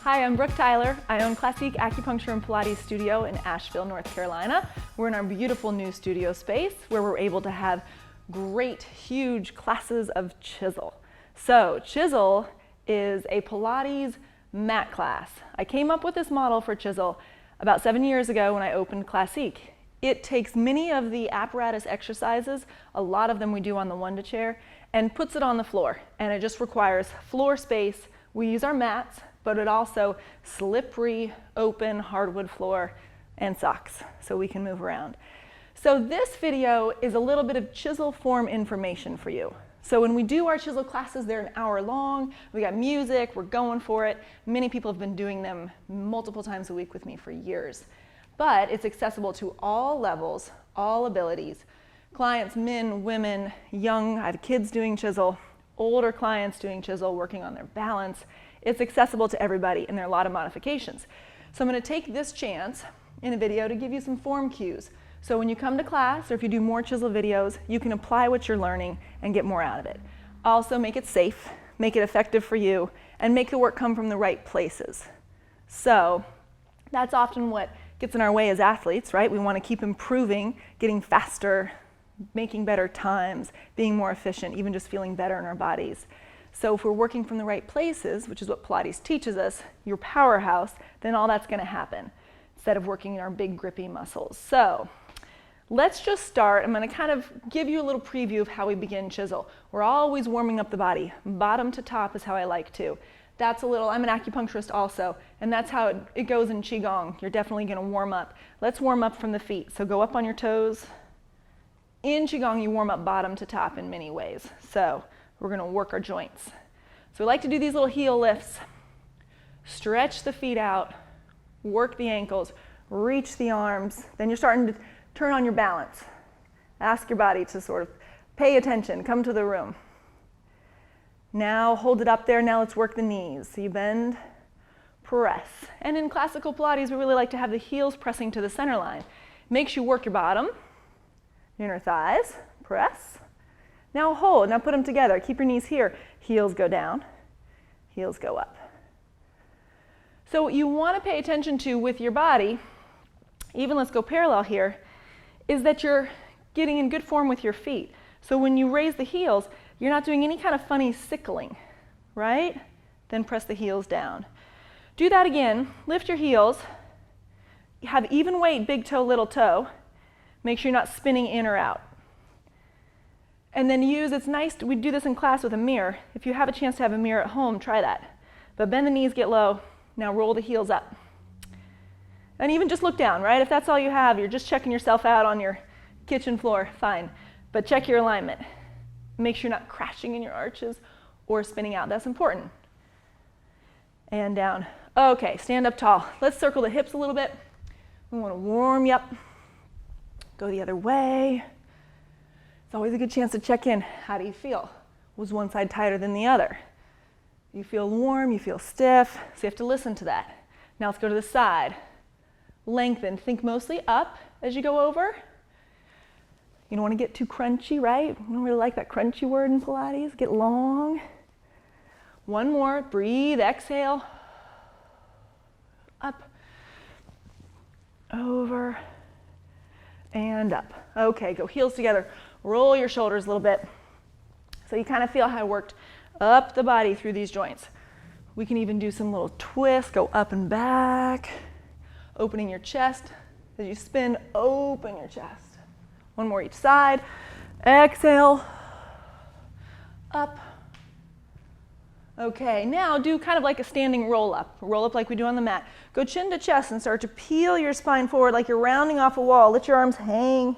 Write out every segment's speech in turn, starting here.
Hi, I'm Brooke Tyler. I own Classique Acupuncture and Pilates Studio in Asheville, North Carolina. We're in our beautiful new studio space where we're able to have great, huge classes of Chisel. So Chisel is a Pilates mat class. I came up with this model for Chisel about 7 years ago when I opened Classique. It takes many of the apparatus exercises, a lot of them we do on the one-to chair, and puts it on the floor. And it just requires floor space. We use our mats, but it also slippery, open, hardwood floor and socks so we can move around. So this video is a little bit of Chisel form information for you. So when we do our Chisel classes, they're an hour long. We got music, we're going for it. Many people have been doing them multiple times a week with me for years. But it's accessible to all levels, all abilities. Clients, men, women, young, I have kids doing Chisel, older clients doing Chisel, working on their balance. It's accessible to everybody, and there are a lot of modifications. So I'm going to take this chance in a video to give you some form cues. So when you come to class, or if you do more Chisel videos, you can apply what you're learning and get more out of it. Also make it safe, make it effective for you, and make the work come from the right places. So that's often what gets in our way as athletes, right? We want to keep improving, getting faster, making better times, being more efficient, even just feeling better in our bodies. So if we're working from the right places, which is what Pilates teaches us, your powerhouse, then all that's going to happen instead of working in our big grippy muscles. So let's just start. I'm going to kind of give you a little preview of how we begin Chisel. We're always warming up the body. Bottom to top is how I like to. That's a little, I'm an acupuncturist also, and that's how it goes in Qigong. You're definitely going to warm up. Let's warm up from the feet. So go up on your toes. In Qigong, you warm up bottom to top in many ways. So we're going to work our joints. So we like to do these little heel lifts. Stretch the feet out, work the ankles, reach the arms. Then you're starting to turn on your balance. Ask your body to sort of pay attention, come to the room. Now hold it up there. Now let's work the knees. So you bend, press. And in classical Pilates, we really like to have the heels pressing to the center line. Makes you work your bottom, your inner thighs, press. Now hold, now put them together. Keep your knees here. Heels go down, heels go up. So what you want to pay attention to with your body, even let's go parallel here, is that you're getting in good form with your feet. So when you raise the heels, you're not doing any kind of funny sickling, right? Then press the heels down. Do that again. Lift your heels. Have even weight, big toe, little toe. Make sure you're not spinning in or out. And then use, it's nice, we do this in class with a mirror. If you have a chance to have a mirror at home, try that. But bend the knees, get low. Now roll the heels up. And even just look down, right? If that's all you have, you're just checking yourself out on your kitchen floor, fine. But check your alignment. Make sure you're not crashing in your arches or spinning out. That's important. And down. Okay, stand up tall. Let's circle the hips a little bit. We want to warm you up. Go the other way. It's always a good chance to check in. How do you feel? Was one side tighter than the other? You feel warm, you feel stiff, so you have to listen to that. Now let's go to the side. Lengthen. Think mostly up as you go over. You don't want to get too crunchy, right? I don't really like that crunchy word in Pilates. Get long. One more. Breathe. Exhale. Up. Over. And up. Okay, go heels together. Roll your shoulders a little bit. So you kind of feel how I worked up the body through these joints. We can even do some little twists. Go up and back. Opening your chest. As you spin, open your chest. One more each side. Exhale. Up. Okay, now do kind of like a standing roll up. Roll up like we do on the mat. Go chin to chest and start to peel your spine forward like you're rounding off a wall. Let your arms hang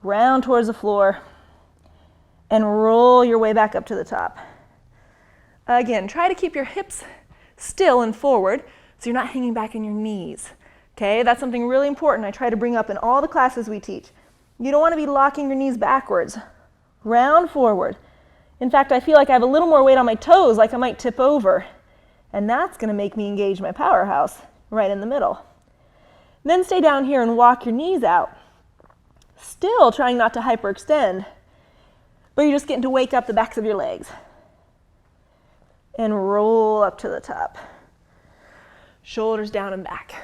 round towards the floor and roll your way back up to the top. Again, try to keep your hips still and forward so you're not hanging back in your knees. Okay, that's something really important I try to bring up in all the classes we teach. You don't want to be locking your knees backwards. Round forward. In fact, I feel like I have a little more weight on my toes, like I might tip over. And that's going to make me engage my powerhouse right in the middle. Then stay down here and walk your knees out. Still trying not to hyperextend, but you're just getting to wake up the backs of your legs. And roll up to the top. shoulders down and back.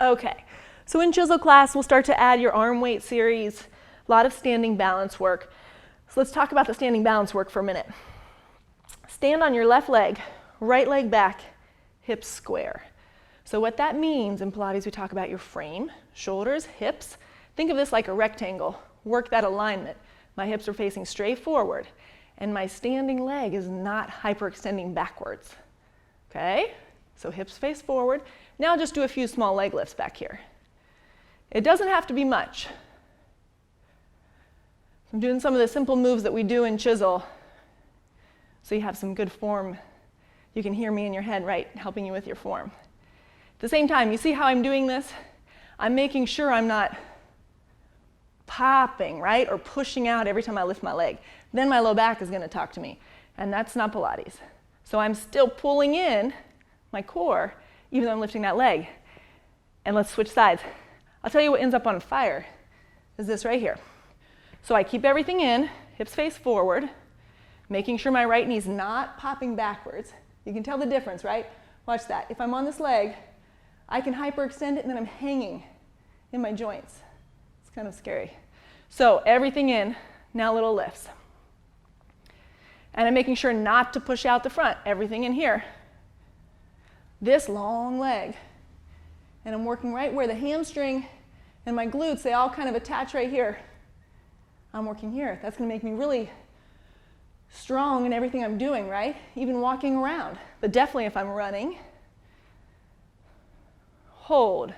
Okay, so in Chisel class, we'll start to add your arm weight series, a lot of standing balance work. So let's talk about the standing balance work for a minute. Stand on your left leg, right leg back, hips square. So what that means in Pilates, we talk about your frame, shoulders, hips. Think of this like a rectangle. Work that alignment. My hips are facing straight forward, and my standing leg is not hyperextending backwards. Okay? So hips face forward. Now just do a few small leg lifts back here. It doesn't have to be much. I'm doing some of the simple moves that we do in Chisel, so you have some good form. You can hear me in your head, right, helping you with your form. At the same time, you see how I'm doing this? I'm making sure I'm not popping, right, or pushing out every time I lift my leg. Then my low back is going to talk to me, and that's not Pilates. So I'm still pulling in my core, even though I'm lifting that leg. And let's switch sides. I'll tell you what ends up on fire is this right here. So I keep everything in, hips face forward, making sure my right knee's not popping backwards. You can tell the difference, right? Watch that. If I'm on this leg, I can hyperextend it and then I'm hanging in my joints. It's kind of scary. So everything in, now little lifts. And I'm making sure not to push out the front, everything in here. This long leg. And I'm working right where the hamstring and my glutes, they all kind of attach right here. I'm working here. That's going to make me really strong in everything I'm doing, right? Even walking around. But definitely if I'm running. Hold.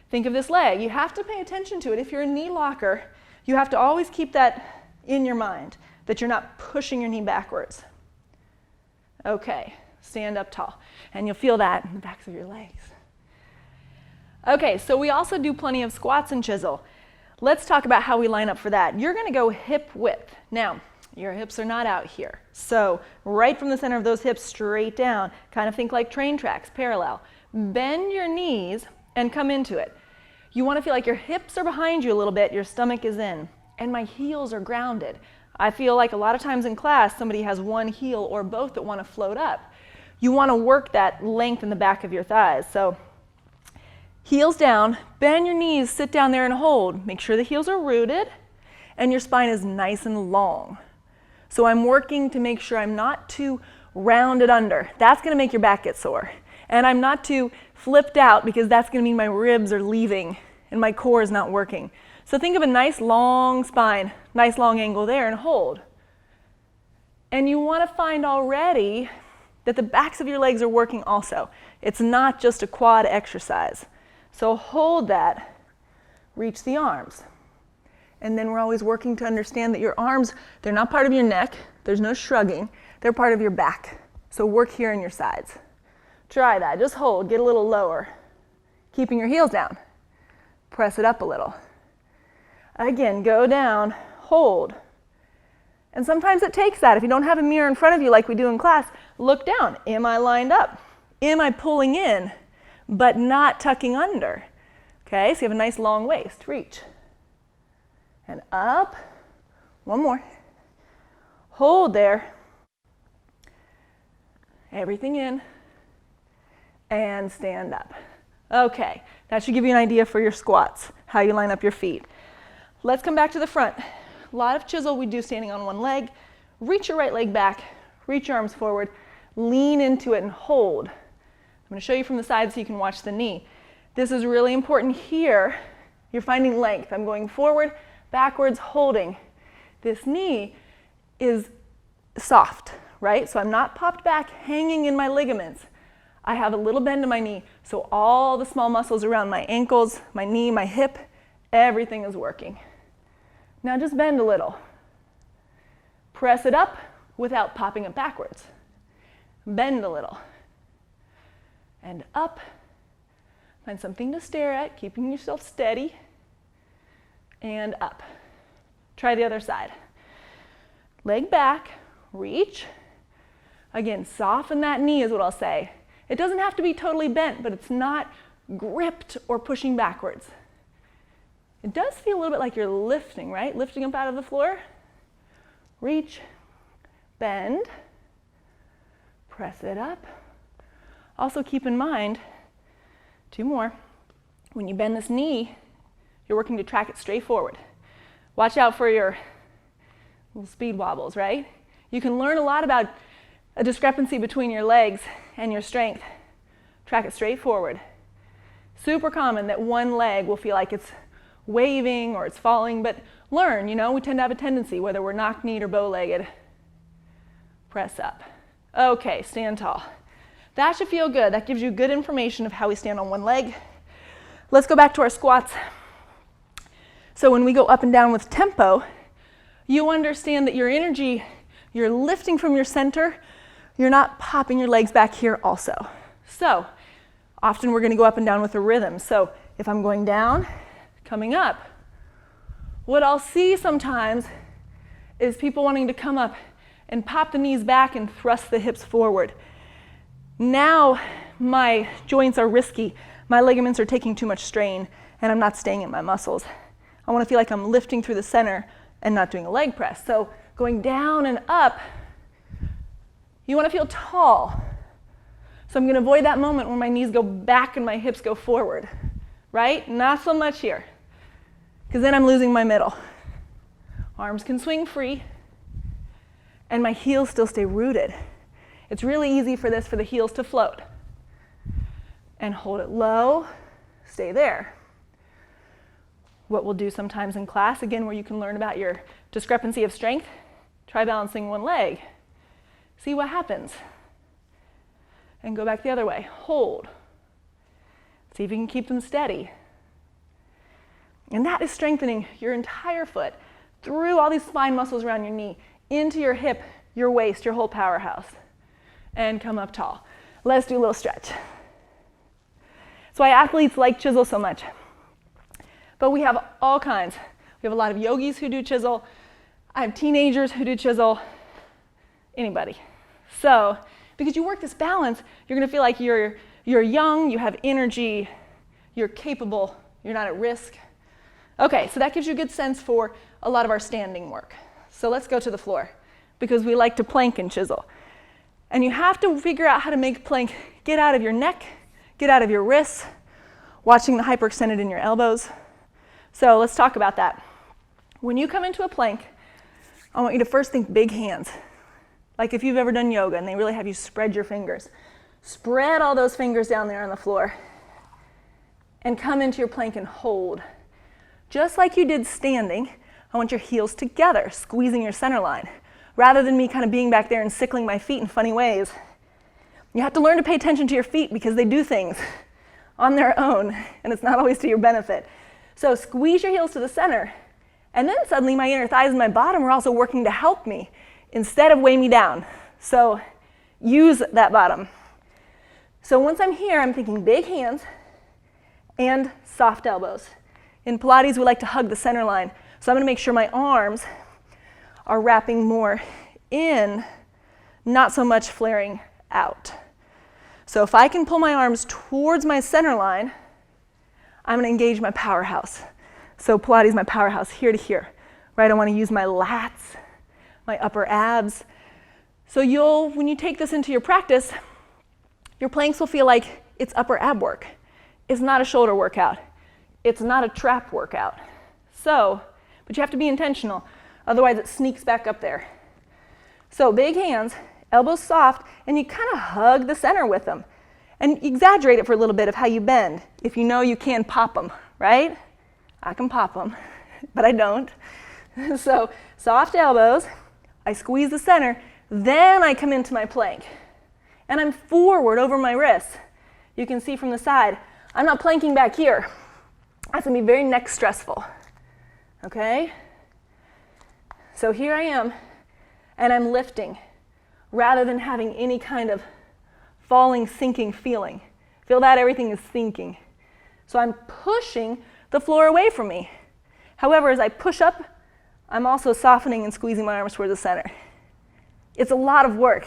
Think of this leg. You have to pay attention to it. If you're a knee locker, you have to always keep that in your mind, that you're not pushing your knee backwards. Okay, stand up tall. And you'll feel that in the backs of your legs. Okay, so we also do plenty of squats in Chisel. Let's talk about how we line up for that. You're going to go hip width. Now, your hips are not out here. So right from the center of those hips straight down, kind of think like train tracks, parallel. Bend your knees and come into it. You want to feel like your hips are behind you a little bit, your stomach is in, and my heels are grounded. I feel like a lot of times in class, somebody has one heel or both that want to float up. You want to work that length in the back of your thighs. So heels down, bend your knees, sit down there and hold. Make sure the heels are rooted and your spine is nice and long. So I'm working to make sure I'm not too rounded under. That's going to make your back get sore. And I'm not too flipped out because that's going to mean my ribs are leaving and my core is not working. So think of a nice long spine, nice long angle there and hold. And you want to find already that the backs of your legs are working also. It's not just a quad exercise. So hold that, reach the arms. And then we're always working to understand that your arms, they're not part of your neck, there's no shrugging, they're part of your back. So work here in your sides. Try that, just hold, get a little lower. Keeping your heels down. Press it up a little. Again, go down, hold. And sometimes it takes that. If you don't have a mirror in front of you like we do in class, look down. Am I lined up? Am I pulling in, but not tucking under? Okay, so you have a nice long waist. Reach. And up. One more. Hold there. Everything in. And stand up. Okay, that should give you an idea for your squats, how you line up your feet. Let's come back to the front. A lot of Chisel we do standing on one leg. Reach your right leg back, reach your arms forward, lean into it and hold. I'm going to show you from the side so you can watch the knee. This is really important here. You're finding length. I'm going forward, backwards, holding. This knee is soft, right? So I'm not popped back, hanging in my ligaments. I have a little bend in my knee, so all the small muscles around my ankles, my knee, my hip, everything is working. Now just bend a little. Press it up without popping it backwards. Bend a little. And up. Find something to stare at, keeping yourself steady. And up. Try the other side. Leg back, reach. Again, soften that knee is what I'll say. It doesn't have to be totally bent, but it's not gripped or pushing backwards. It does feel a little bit like you're lifting, right? Lifting up out of the floor. Reach, bend, press it up. Also keep in mind, 2 more. When you bend this knee, you're working to track it straight forward. Watch out for your little speed wobbles, right? You can learn a lot about a discrepancy between your legs and your strength. Track it straight forward. Super common that one leg will feel like it's waving or it's falling, but learn, we tend to have a tendency, whether we're knock-kneed or bow-legged. Press up. Okay, stand tall. That should feel good. That gives you good information of how we stand on one leg. Let's go back to our squats. So when we go up and down with tempo, you understand that your energy, you're lifting from your center, you're not popping your legs back here also. So often we're going to go up and down with a rhythm. So if I'm going down, coming up, what I'll see sometimes is people wanting to come up and pop the knees back and thrust the hips forward. Now my joints are risky, my ligaments are taking too much strain, and I'm not staying in my muscles. I want to feel like I'm lifting through the center and not doing a leg press. So going down and up, you want to feel tall. So I'm going to avoid that moment where my knees go back and my hips go forward, right? Not so much here, because then I'm losing my middle. Arms can swing free, and my heels still stay rooted. It's really easy for the heels to float. And hold it low, stay there. What we'll do sometimes in class, again, where you can learn about your discrepancy of strength, try balancing one leg. See what happens. And go back the other way. Hold. See if you can keep them steady. And that is strengthening your entire foot through all these spine muscles around your knee, into your hip, your waist, your whole powerhouse. And come up tall. Let's do a little stretch. That's why athletes like Chisel so much. But we have all kinds. We have a lot of yogis who do Chisel. I have teenagers who do Chisel. Anybody. So, because you work this balance, you're going to feel like you're young, you have energy, you're capable, you're not at risk. Okay, so that gives you a good sense for a lot of our standing work. So let's go to the floor, because we like to plank and Chisel. And you have to figure out how to make plank get out of your neck, get out of your wrists, watching the hyperextended in your elbows. So let's talk about that. When you come into a plank, I want you to first think big hands. Like if you've ever done yoga and they really have you spread your fingers. Spread all those fingers down there on the floor and come into your plank and hold. Just like you did standing, I want your heels together, squeezing your center line, rather than me kind of being back there and sickling my feet in funny ways. You have to learn to pay attention to your feet because they do things on their own, and it's not always to your benefit. So squeeze your heels to the center, and then suddenly my inner thighs and my bottom are also working to help me instead of weigh me down. So use that bottom. So once I'm here, I'm thinking big hands and soft elbows. In Pilates, we like to hug the center line. So I'm going to make sure my arms are wrapping more in, not so much flaring out. So if I can pull my arms towards my center line, I'm going to engage my powerhouse. So Pilates, my powerhouse, here to here, right? I want to use my lats, my upper abs. So when you take this into your practice, your planks will feel like it's upper ab work. It's not a shoulder workout. It's not a trap workout. So, but you have to be intentional. Otherwise it sneaks back up there. So big hands, elbows soft, and you kind of hug the center with them. And exaggerate it for a little bit of how you bend. If you know you can pop them, right? I can pop them, but I don't. So soft elbows, I squeeze the center, then I come into my plank. And I'm forward over my wrists. You can see from the side, I'm not planking back here. That's going to be very neck stressful. Okay? So here I am, and I'm lifting rather than having any kind of falling, sinking feeling. Feel that everything is sinking. So I'm pushing the floor away from me. However, as I push up, I'm also softening and squeezing my arms towards the center. It's a lot of work.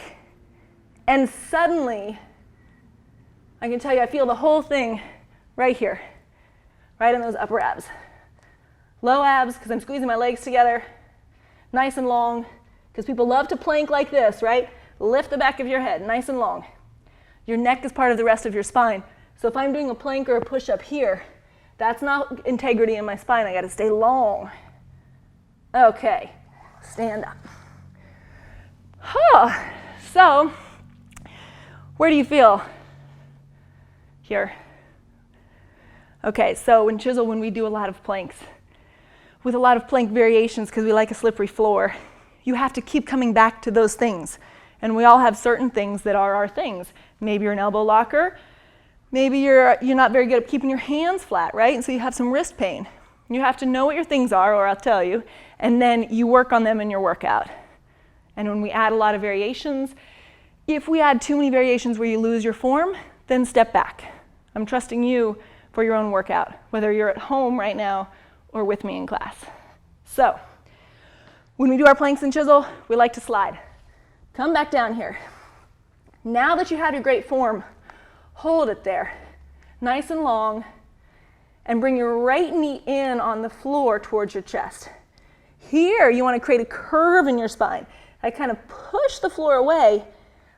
And suddenly, I can tell you, I feel the whole thing right here, right in those upper abs. Low abs, because I'm squeezing my legs together, nice and long, because people love to plank like this, right? Lift the back of your head, nice and long. Your neck is part of the rest of your spine. So if I'm doing a plank or a push-up here, that's not integrity in my spine. I got to stay long. Okay, stand up. So, where do you feel? Here. Okay, so in Chisel, when we do a lot of planks, with a lot of plank variations, because we like a slippery floor, you have to keep coming back to those things. And we all have certain things that are our things. Maybe you're an elbow locker. Maybe you're not very good at keeping your hands flat, right? And so you have some wrist pain. You have to know what your things are, or I'll tell you, and then you work on them in your workout. And when we add a lot of variations, if we add too many variations where you lose your form, then step back. I'm trusting you for your own workout, whether you're at home right now or with me in class. So, when we do our planks in Chisel, we like to slide. Come back down here. Now that you have your great form, hold it there, nice and long, and bring your right knee in on the floor towards your chest. Here, you want to create a curve in your spine. I kind of push the floor away,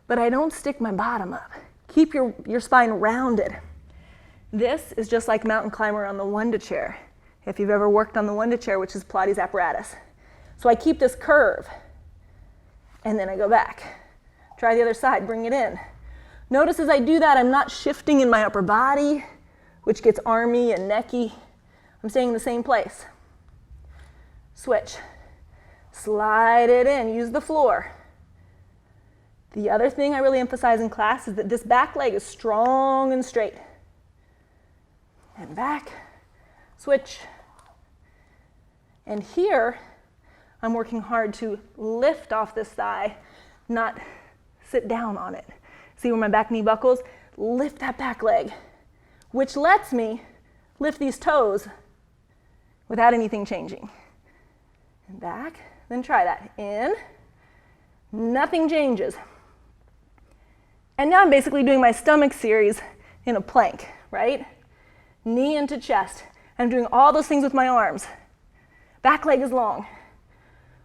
but I don't stick my bottom up. Keep your spine rounded. This is just like mountain climber on the Wunda chair, if you've ever worked on the Wunda chair, which is Pilates apparatus. So I keep this curve, and then I go back. Try the other side, bring it in. Notice as I do that, I'm not shifting in my upper body, which gets army and necky. I'm staying in the same place. Switch. Slide it in, use the floor. The other thing I really emphasize in class is that this back leg is strong and straight. And back, switch. And here, I'm working hard to lift off this thigh, not sit down on it. See where my back knee buckles? Lift that back leg, which lets me lift these toes without anything changing. And back, then try that. In, nothing changes. And now I'm basically doing my stomach series in a plank, right? Knee into chest. I'm doing all those things with my arms. Back leg is long.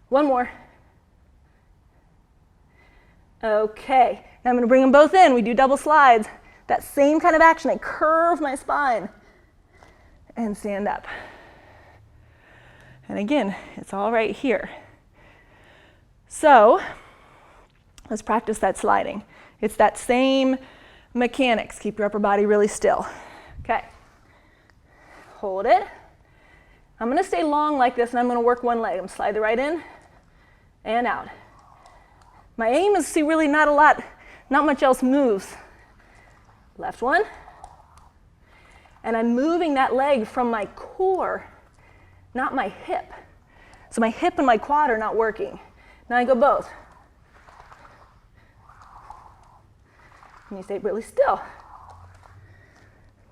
One more. Okay, now I'm going to bring them both in. We do double slides. That same kind of action. I curve my spine and stand up. And again, it's all right here. So let's practice that sliding. It's that same mechanics. Keep your upper body really still. Okay. Hold it. I'm going to stay long like this, and I'm going to work one leg. I'm going to slide the right in and out. My aim is to see really not much else moves. Left one. And I'm moving that leg from my core, not my hip. So my hip and my quad are not working. Now I go both. And you stay really still.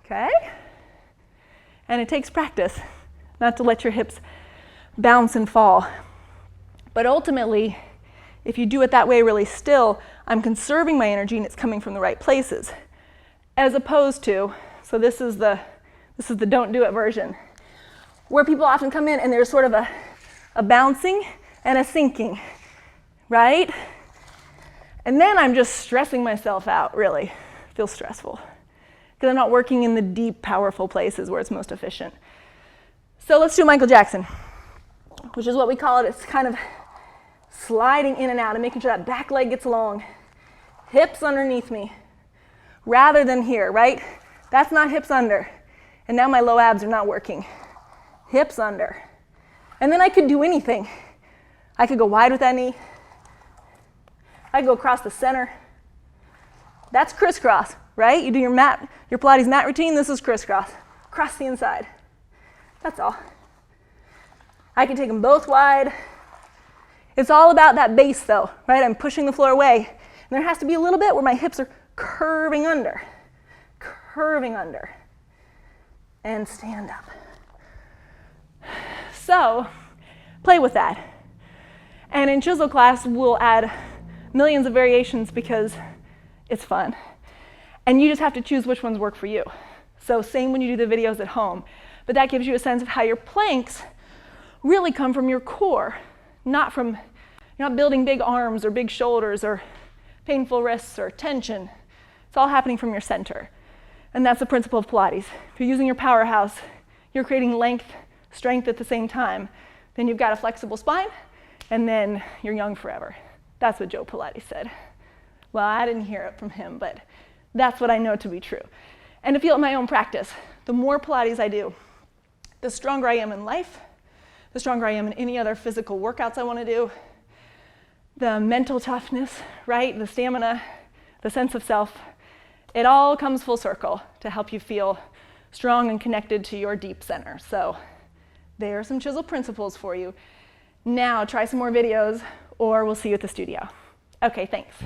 Okay? And it takes practice not to let your hips bounce and fall. But ultimately, if you do it that way really still, I'm conserving my energy and it's coming from the right places. As opposed to, so this is the don't do it version, where people often come in and there's sort of a bouncing and a sinking, right? And then I'm just stressing myself out, really. It feels stressful. Because I'm not working in the deep, powerful places where it's most efficient. So let's do Michael Jackson, which is what we call it. It's kind of sliding in and out and making sure that back leg gets long. Hips underneath me, rather than here, right? That's not hips under. And now my low abs are not working. Hips under. And then I could do anything. I could go wide with that knee. I could go across the center. That's crisscross, right? You do your Pilates mat routine, this is crisscross. Cross the inside. That's all. I can take them both wide. It's all about that base though, right? I'm pushing the floor away. And there has to be a little bit where my hips are curving under. Curving under. And stand up. So, play with that. And in Chisel class, we'll add millions of variations because it's fun. And you just have to choose which ones work for you. So same when you do the videos at home. But that gives you a sense of how your planks really come from your core, not from, you're not building big arms or big shoulders or painful wrists or tension. It's all happening from your center. And that's the principle of Pilates. If you're using your powerhouse, you're creating length, strength at the same time, then you've got a flexible spine, and then you're young forever. That's what Joe Pilates said. Well, I didn't hear it from him, but that's what I know to be true. And to feel it in my own practice, the more Pilates I do, the stronger I am in life, the stronger I am in any other physical workouts I want to do, the mental toughness, right? The stamina, the sense of self, it all comes full circle to help you feel strong and connected to your deep center. So there are some Chisel principles for you. Now try some more videos, or we'll see you at the studio. Okay, thanks.